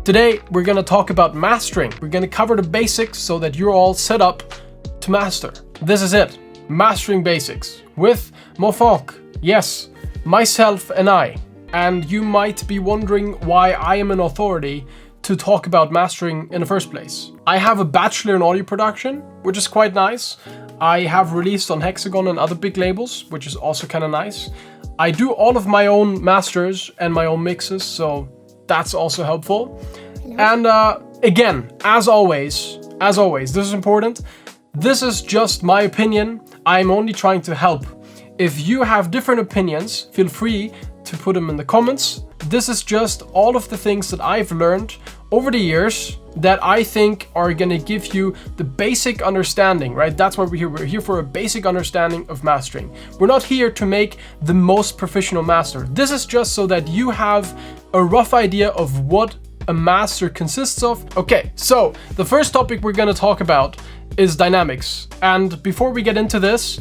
Today, we're gonna talk about mastering. We're gonna cover the basics so that you're all set up to master. This is it, Mastering Basics with Falk. Yes, myself and I. And you might be wondering why I am an authority to talk about mastering in the first place. I have a bachelor in audio production, which is quite nice. I have released on Hexagon and other big labels, which is also kind of nice. I do all of my own masters and my own mixes, so that's also helpful. And again, as always, this is important. This is just my opinion. I'm only trying to help. If you have different opinions, feel free to put them in the comments. This is just all of the things that I've learned over the years that I think are gonna give you the basic understanding, right? That's why we're here. We're here for a basic understanding of mastering. We're not here to make the most professional master. This is just so that you have a rough idea of what a master consists of. Okay, so the first topic we're gonna talk about is dynamics. And before we get into this,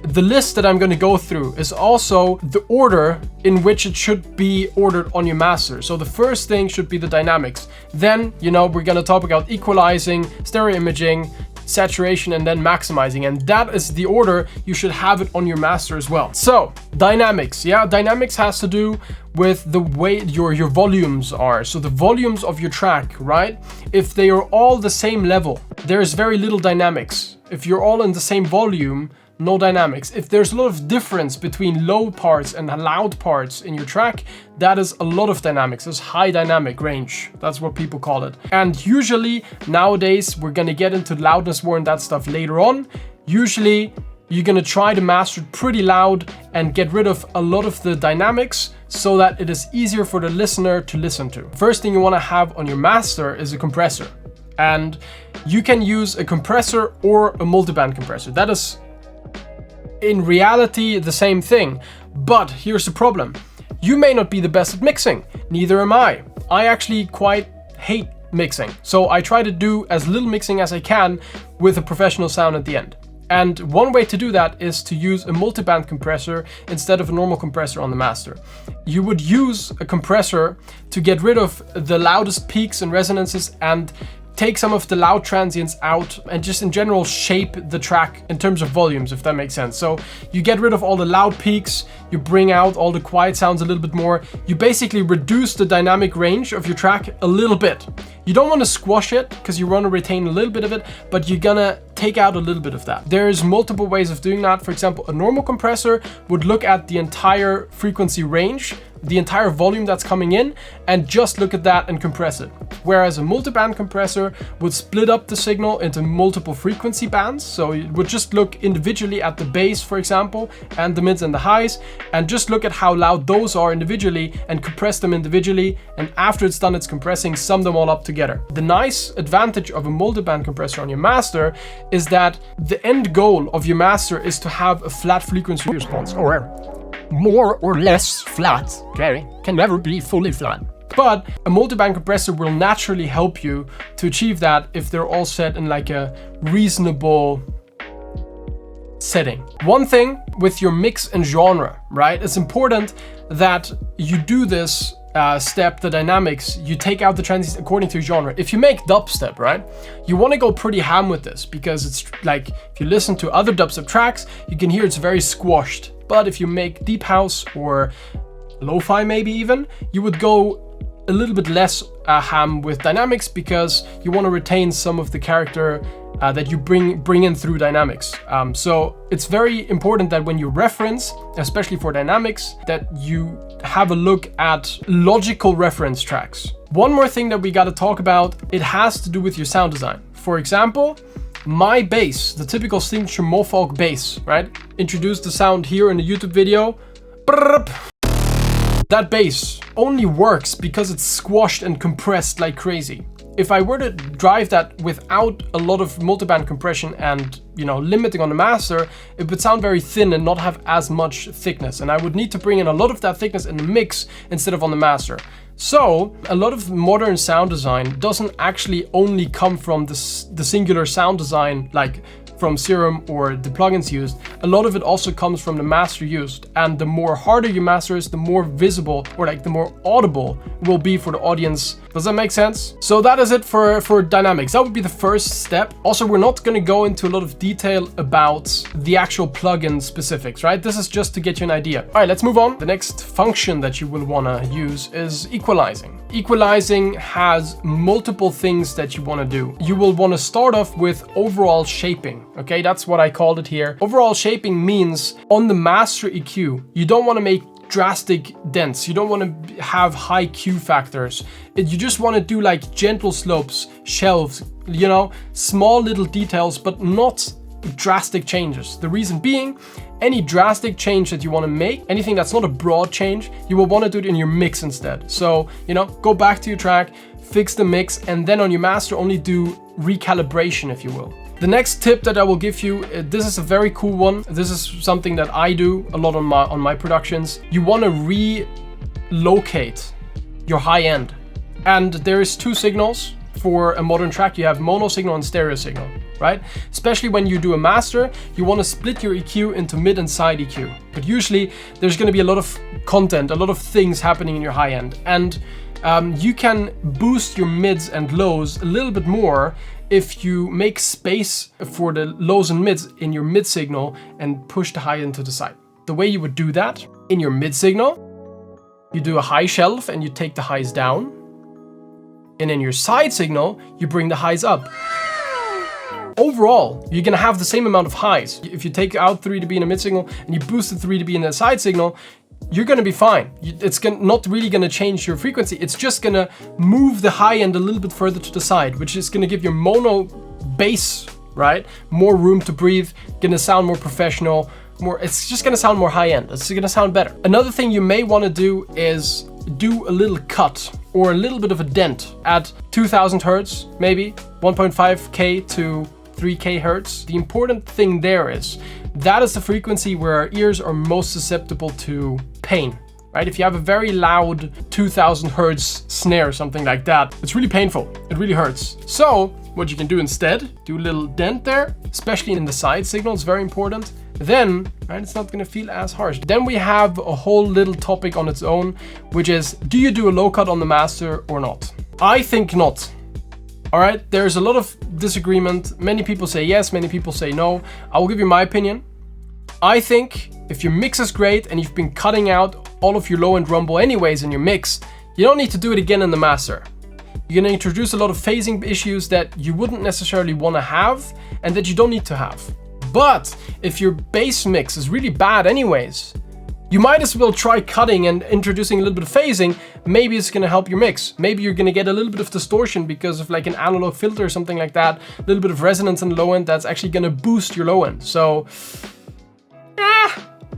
the list that I'm going to go through is also the order in which it should be ordered on your master. So the first thing should be the dynamics. Then, we're going to talk about equalizing, stereo imaging, saturation, and then maximizing. And that is the order you should have it on your master as well. So dynamics, dynamics has to do with the way your volumes are. So the volumes of your track, right? If they are all the same level, there's very little dynamics. If you're all in the same volume, no dynamics. If there's a lot of difference between low parts and loud parts in your track, that is a lot of dynamics. There's high dynamic range. That's what people call it. And usually nowadays, we're gonna get into loudness war and that stuff later on. Usually you're gonna try to master it pretty loud and get rid of a lot of the dynamics so that it is easier for the listener to listen to. First thing you wanna have on your master is a compressor. And you can use a compressor or a multiband compressor. That is in reality the same thing, but here's the problem. You may not be the best at mixing, neither am I. I actually quite hate mixing, so I try to do as little mixing as I can with a professional sound at the end. And one way to do that is to use a multiband compressor instead of a normal compressor on the master. You would use a compressor to get rid of the loudest peaks and resonances and take some of the loud transients out and just in general shape the track in terms of volumes, if that makes sense. So you get rid of all the loud peaks, you bring out all the quiet sounds a little bit more. You basically reduce the dynamic range of your track a little bit. You don't want to squash it because you want to retain a little bit of it, but you're gonna take out a little bit of that. There's multiple ways of doing that. For example, a normal compressor would look at the entire frequency range, the entire volume that's coming in, and just look at that and compress it. Whereas a multiband compressor would split up the signal into multiple frequency bands. So it would just look individually at the bass, for example, and the mids and the highs, and just look at how loud those are individually and compress them individually. And after it's done its compressing, sum them all up together. The nice advantage of a multiband compressor on your master is that the end goal of your master is to have a flat frequency response, or more or less flat. Okay, can never be fully flat. But a multiband compressor will naturally help you to achieve that if they're all set in like a reasonable setting. One thing with your mix and genre, right? It's important that you do this step, the dynamics, you take out the transients according to genre. If you make dubstep, right, you want to go pretty ham with this because it's like, if you listen to other dubstep tracks, you can hear it's very squashed. But if you make deep house or lo-fi maybe even, you would go a little bit less ham with dynamics because you want to retain some of the character that you bring in through dynamics. So it's very important that when you reference, especially for dynamics, that you have a look at logical reference tracks. One more thing that we got to talk about, it has to do with your sound design. For example, my bass, the typical signature Falk bass, right? Introduced the sound here in the YouTube video. That bass only works because it's squashed and compressed like crazy. If I were to drive that without a lot of multiband compression and, limiting on the master, it would sound very thin and not have as much thickness. And I would need to bring in a lot of that thickness in the mix instead of on the master. So a lot of modern sound design doesn't actually only come from the singular sound design, like from Serum or the plugins used. A lot of it also comes from the master used. And the more harder your master is, the more visible or like the more audible it will be for the audience. Does that make sense? So that is it for dynamics. That would be the first step. Also, we're not going to go into a lot of detail about the actual plugin specifics, right? This is just to get you an idea. All right, let's move on. The next function that you will want to use is equalizing. Equalizing has multiple things that you want to do. You will want to start off with overall shaping. Okay, that's what I called it here. Overall shaping means on the master EQ, you don't want to make drastic dents. You don't want to have high Q factors. You just want to do like gentle slopes, shelves, you know, small little details, but not drastic changes. The reason being, any drastic change that you want to make, anything that's not a broad change, you will want to do it in your mix instead. So, you know, go back to your track, fix the mix, and then on your master only do recalibration, if you will. The next tip that I will give you, this is a very cool one. This is something that I do a lot on my productions. You want to relocate your high end. And there's two signals for a modern track. You have mono signal and stereo signal, right? Especially when you do a master, you want to split your EQ into mid and side EQ. But usually there's going to be a lot of content, a lot of things happening in your high end. And you can boost your mids and lows a little bit more if you make space for the lows and mids in your mid signal and push the high end to the side. The way you would do that, in your mid signal, you do a high shelf and you take the highs down. And in your side signal, you bring the highs up. Overall, you're gonna have the same amount of highs. If you take out 3 dB in a mid signal and you boost the 3 dB in the side signal, you're gonna be fine. It's not really gonna change your frequency. It's just gonna move the high end a little bit further to the side, which is gonna give your mono bass, right, more room to breathe, gonna sound more professional, it's just gonna sound more high end. It's gonna sound better. Another thing you may wanna do is do a little cut or a little bit of a dent at 2000 hertz, maybe 1.5K to 3K hertz. The important thing there is that is the frequency where our ears are most susceptible to pain, right? If you have a very loud 2000 hertz snare or something like that, it's really painful. It really hurts. So what you can do instead, do a little dent there, especially in the side signal, it's very important. Then, right, it's not gonna feel as harsh. Then we have a whole little topic on its own, which is, do you do a low cut on the master or not? I think not. All right, there's a lot of disagreement. Many people say yes, many people say no. I will give you my opinion. I think if your mix is great and you've been cutting out all of your low end rumble anyways in your mix, you don't need to do it again in the master. You're gonna introduce a lot of phasing issues that you wouldn't necessarily wanna have and that you don't need to have. But if your bass mix is really bad anyways, you might as well try cutting and introducing a little bit of phasing. Maybe it's gonna help your mix. Maybe you're gonna get a little bit of distortion because of like an analog filter or something like that. A little bit of resonance in the low end that's actually gonna boost your low end. So,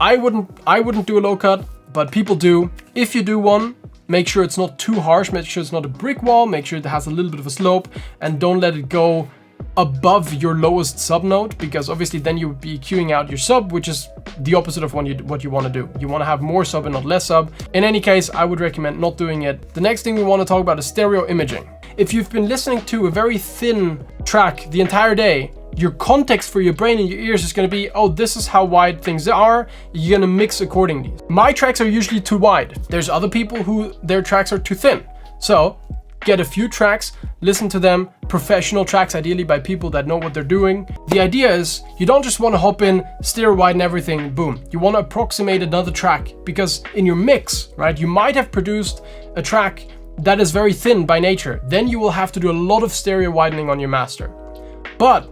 I wouldn't do a low cut, but people do. If you do one, make sure it's not too harsh. Make sure it's not a brick wall. Make sure it has a little bit of a slope, and don't let it go above your lowest sub note, because obviously then you would be EQing out your sub, which is the opposite of what you want to do. You want to have more sub and not less sub. In any case, I would recommend not doing it. The next thing we want to talk about is stereo imaging. If you've been listening to a very thin track the entire day, your context for your brain and your ears is going to be, oh, this is how wide things are. You're going to mix accordingly. My tracks are usually too wide. There's other people who their tracks are too thin. So get a few tracks, listen to them, professional tracks, ideally by people that know what they're doing. The idea is you don't just want to hop in, stereo widen everything, boom. You want to approximate another track, because in your mix, right, you might have produced a track that is very thin by nature. Then you will have to do a lot of stereo widening on your master. But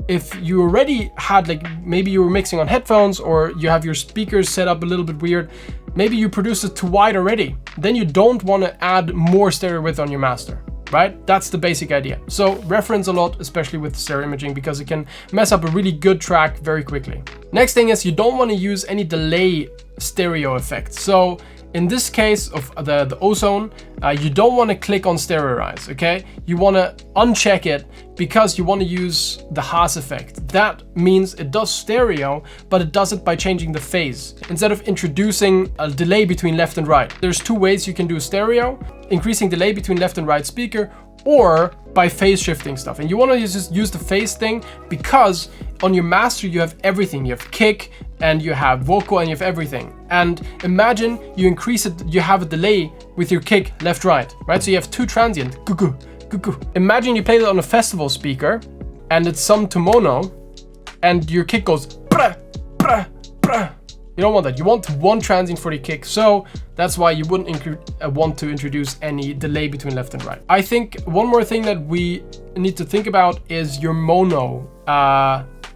if you already had, like, maybe you were mixing on headphones or you have your speakers set up a little bit weird, maybe you produced it too wide already, then you don't want to add more stereo width on your master, right? That's the basic idea. So reference a lot, especially with stereo imaging, because it can mess up a really good track very quickly. Next thing is you don't want to use any delay stereo effects. So in this case of the ozone, you don't want to click on stereo-rise, okay? You want to uncheck it because you want to use the Haas effect. That means it does stereo, but it does it by changing the phase. Instead of introducing a delay between left and right. There's two ways you can do stereo: increasing delay between left and right speaker, or by phase shifting stuff. And you want to just use the phase thing because on your master you have everything. You have kick and you have vocal and you have everything. And imagine you increase it, you have a delay with your kick left right, right? So you have two transient, cuckoo, cuckoo. Imagine you play that on a festival speaker and it's summed to mono and your kick goes brah, brah, brah. You don't want that. You want one transient for the kick. So that's why you wouldn't want to introduce any delay between left and right. I think one more thing that we need to think about is your mono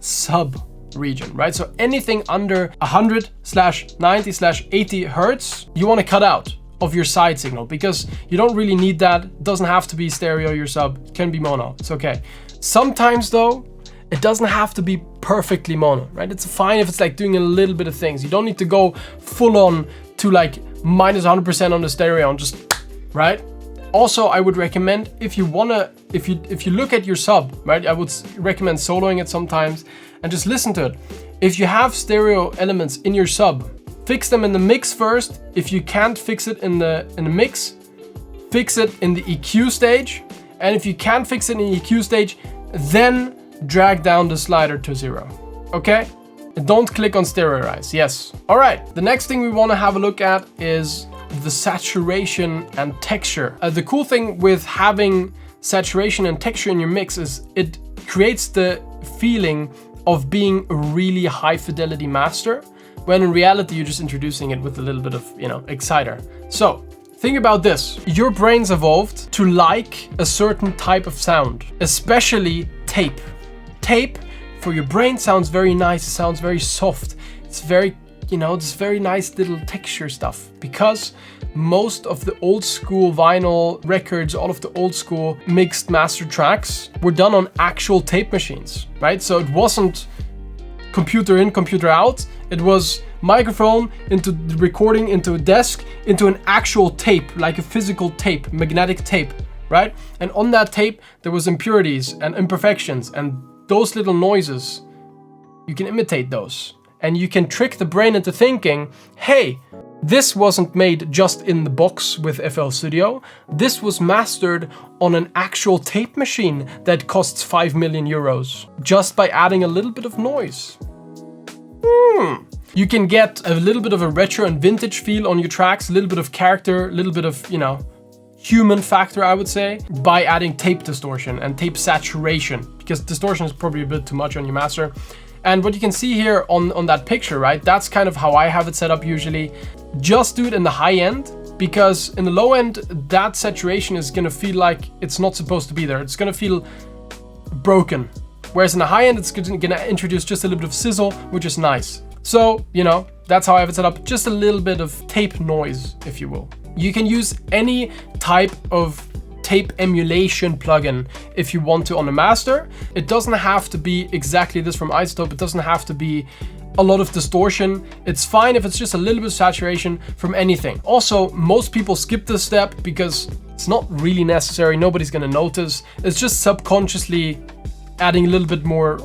sub region, right? So anything under 100/90/80 hertz, you want to cut out of your side signal because you don't really need that. It doesn't have to be stereo, your sub. It can be mono. It's okay. Sometimes though, it doesn't have to be perfectly mono, right? It's fine if it's like doing a little bit of things. You don't need to go full on to like minus 100% on the stereo and just, right? Also, I would recommend if you look at your sub, right? I would recommend soloing it sometimes and just listen to it. If you have stereo elements in your sub, fix them in the mix first. If you can't fix it in the mix, fix it in the EQ stage. And if you can't fix it in the EQ stage, then drag down the slider to 0, okay? And don't click on stereo-rise, yes. All right, the next thing we wanna have a look at is the saturation and texture. The cool thing with having saturation and texture in your mix is it creates the feeling of being a really high fidelity master, when in reality you're just introducing it with a little bit of, exciter. So, think about this. Your brain's evolved to like a certain type of sound, especially tape. Tape for your brain sounds very nice, it sounds very soft. It's very, this very nice little texture stuff, because most of the old school vinyl records, all of the old school mixed master tracks were done on actual tape machines, right? So it wasn't computer in, computer out. It was microphone into the recording, into a desk, into an actual tape, like a physical tape, magnetic tape, right? And on that tape, there was impurities and imperfections, and those little noises, you can imitate those. And you can trick the brain into thinking, hey, this wasn't made just in the box with FL Studio. This was mastered on an actual tape machine that costs 5 million euros, just by adding a little bit of noise. You can get a little bit of a retro and vintage feel on your tracks, a little bit of character, a little bit of, human factor, I would say, by adding tape distortion and tape saturation, because distortion is probably a bit too much on your master. And what you can see here on that picture, right? That's kind of how I have it set up usually. Just do it in the high end, because in the low end, that saturation is gonna feel like it's not supposed to be there. It's gonna feel broken. Whereas in the high end, it's gonna introduce just a little bit of sizzle, which is nice. So, that's how I have it set up. Just a little bit of tape noise, if you will. You can use any type of tape emulation plugin if you want to on the master. It doesn't have to be exactly this from Isotope. It doesn't have to be a lot of distortion. It's fine if it's just a little bit of saturation from anything. Also, most people skip this step because it's not really necessary. Nobody's gonna notice. It's just subconsciously adding a little bit more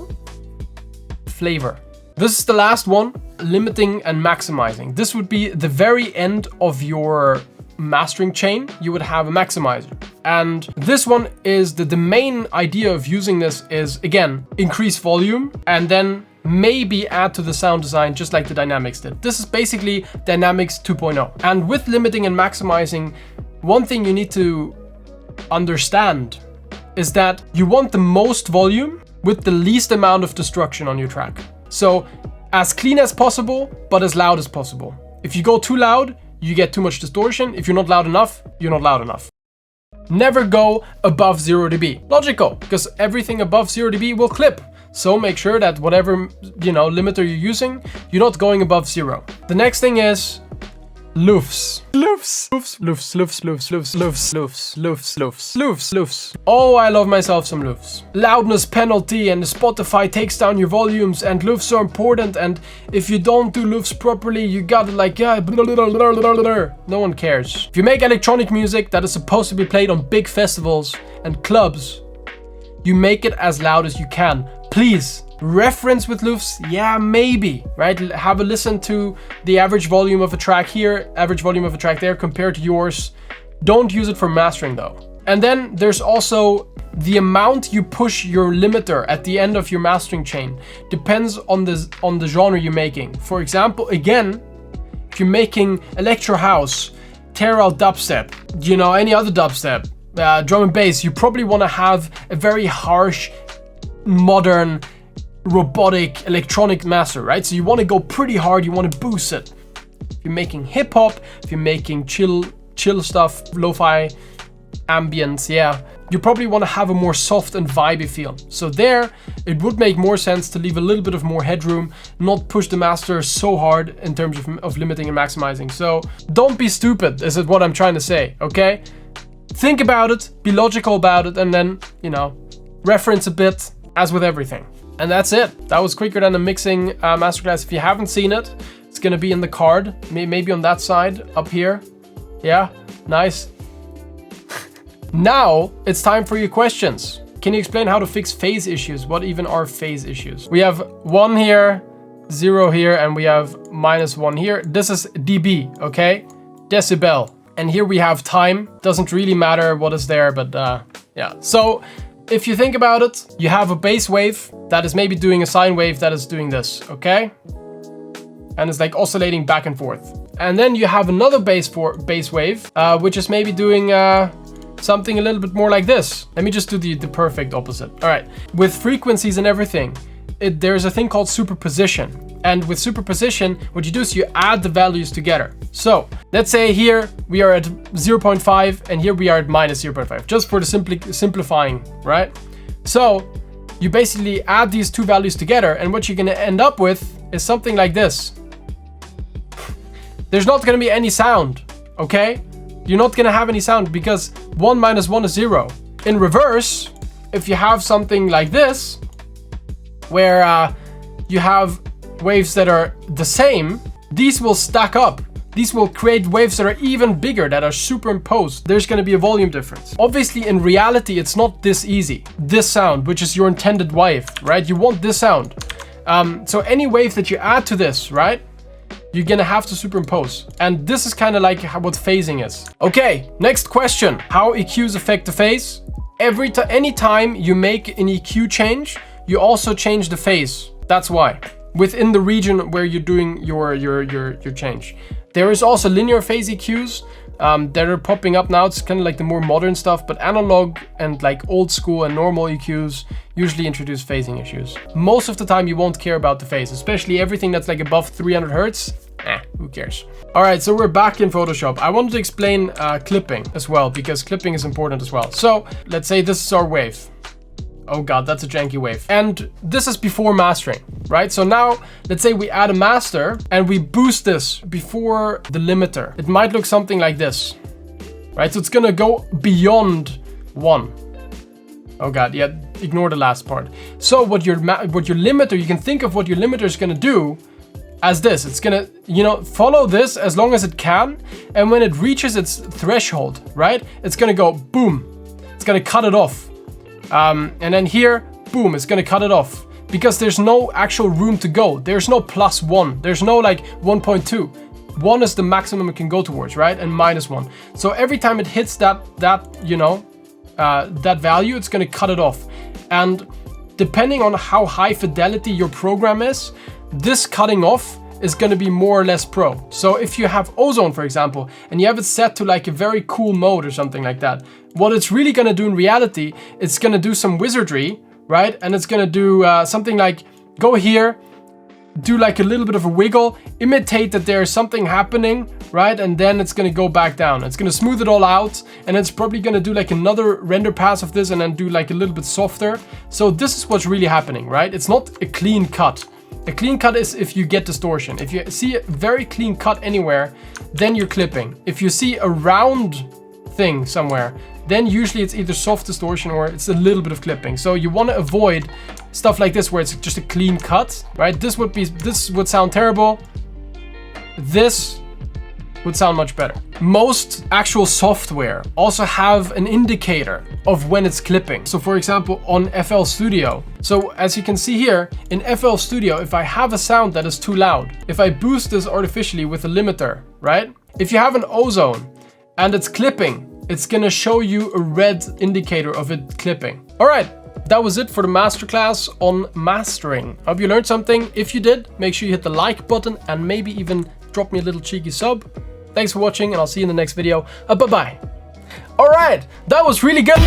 flavor. This is the last one, limiting and maximizing. This would be the very end of your mastering chain. You would have a maximizer. And this one is the main idea of using this is, again, increase volume and then maybe add to the sound design just like the Dynamics did. This is basically Dynamics 2.0. And with limiting and maximizing, one thing you need to understand is that you want the most volume with the least amount of destruction on your track. So as clean as possible, but as loud as possible. If you go too loud, you get too much distortion. If you're not loud enough, you're not loud enough. Never go above 0 dB. Logical, because everything above 0 dB will clip. So make sure that whatever limiter you're using, you're not going above 0. The next thing is Loofs. Loofs. Loofs. Loofs. Loofs. Loofs. Loofs. Loofs. Loofs. Loofs. Loofs. Loofs. Loofs. Oh, I love myself some loofs. Loudness penalty, and Spotify takes down your volumes, and loofs are important, and if you don't do loofs properly, you gotta like, yeah, blah, blah, blah, blah, blah, blah. No one cares. If you make electronic music that is supposed to be played on big festivals and clubs, you make it as loud as you can. Please. Reference with loofs, yeah, maybe, right? Have a listen to the average volume of a track here, average volume of a track there compared to yours. Don't use it for mastering though. And then there's also the amount you push your limiter at the end of your mastering chain. Depends on the genre you're making. For example, again, if you're making electro house, tear out dubstep, you know, any other dubstep, drum and bass, you probably want to have a very harsh, modern, robotic electronic master, right? So you want to go pretty hard, you want to boost it. If you're making hip hop, if you're making chill stuff, lo-fi, ambience, yeah, you probably want to have a more soft and vibey feel. So there, it would make more sense to leave a little bit of more headroom, not push the master so hard in terms of limiting and maximizing. So don't be stupid, is what I'm trying to say, okay? Think about it, be logical about it, and then, you know, reference a bit, as with everything. And that's it. That was quicker than a mixing masterclass. If you haven't seen it, it's gonna be in the card. Maybe on that side, up here. Yeah, nice. Now, it's time for your questions. Can you explain how to fix phase issues? What even are phase issues? We have 1 here, 0 here, and we have -1 here. This is dB, okay? Decibel. And here we have time. Doesn't really matter what is there, but yeah. So, if you think about it, you have a bass wave that is maybe doing a sine wave that is doing this, okay? And it's like oscillating back and forth. And then you have another bass wave, which is maybe doing something a little bit more like this. Let me just do the perfect opposite. All right, with frequencies and everything, there's a thing called superposition. And with superposition, what you do is you add the values together. So let's say here we are at 0.5 and here we are at -0.5, just for the simplifying, right? So you basically add these two values together, and what you're gonna end up with is something like this. There's not gonna be any sound, okay? You're not gonna have any sound because 1 minus 1 is 0. In reverse, if you have something like this, where you have waves that are the same, these will stack up. These will create waves that are even bigger, that are superimposed. There's going to be a volume difference. Obviously, in reality, it's not this easy. This sound, which is your intended wave, right? You want this sound. So any wave that you add to this, right? You're going to have to superimpose. And this is kind of like what phasing is. Okay, next question. How EQs affect the phase? Anytime you make an EQ change, you also change the phase. That's why. Within the region where you're doing your change. There is also linear phase EQs that are popping up now. It's kind of like the more modern stuff, but analog and like old school and normal EQs usually introduce phasing issues. Most of the time you won't care about the phase, especially everything that's like above 300 Hertz. Who cares? All right, so we're back in Photoshop. I wanted to explain clipping as well, because clipping is important as well. So let's say this is our wave. Oh God, that's a janky wave. And this is before mastering, right? So now, let's say we add a master and we boost this before the limiter. It might look something like this, right? So it's gonna go beyond 1. Oh God, yeah, ignore the last part. So what your limiter, you can think of what your limiter is gonna do as this. It's gonna, follow this as long as it can. And when it reaches its threshold, right? It's gonna go boom. It's gonna cut it off. And then here, boom, it's gonna cut it off because there's no actual room to go. There's no +1. There's no like 1.2. 1 is the maximum it can go towards, right? And -1. So every time it hits that value, it's gonna cut it off. And depending on how high fidelity your program is, this cutting off is going to be more or less pro. So if you have ozone, for example, and you have it set to like a very cool mode or something like that, what it's really going to do in reality, it's going to do some wizardry, right? And it's going to do something like go here, do like a little bit of a wiggle, imitate that there's something happening, right? And then it's going to go back down. It's going to smooth it all out, and it's probably going to do like another render pass of this and then do like a little bit softer. So this is what's really happening, right? It's not a clean cut. A clean cut is if you get distortion. If you see a very clean cut anywhere, then you're clipping. If you see a round thing somewhere, then usually it's either soft distortion or it's a little bit of clipping. So you want to avoid stuff like this where it's just a clean cut, right? This would sound terrible. This would sound much better. Most actual software also have an indicator of when it's clipping. So for example, on FL Studio. So as you can see here, in FL Studio, if I have a sound that is too loud, if I boost this artificially with a limiter, right? If you have an ozone and it's clipping, it's gonna show you a red indicator of it clipping. All right, that was it for the masterclass on mastering. Hope you learned something. If you did, make sure you hit the like button and maybe even drop me a little cheeky sub. Thanks for watching and I'll see you in the next video. Bye-bye. All right, that was really good.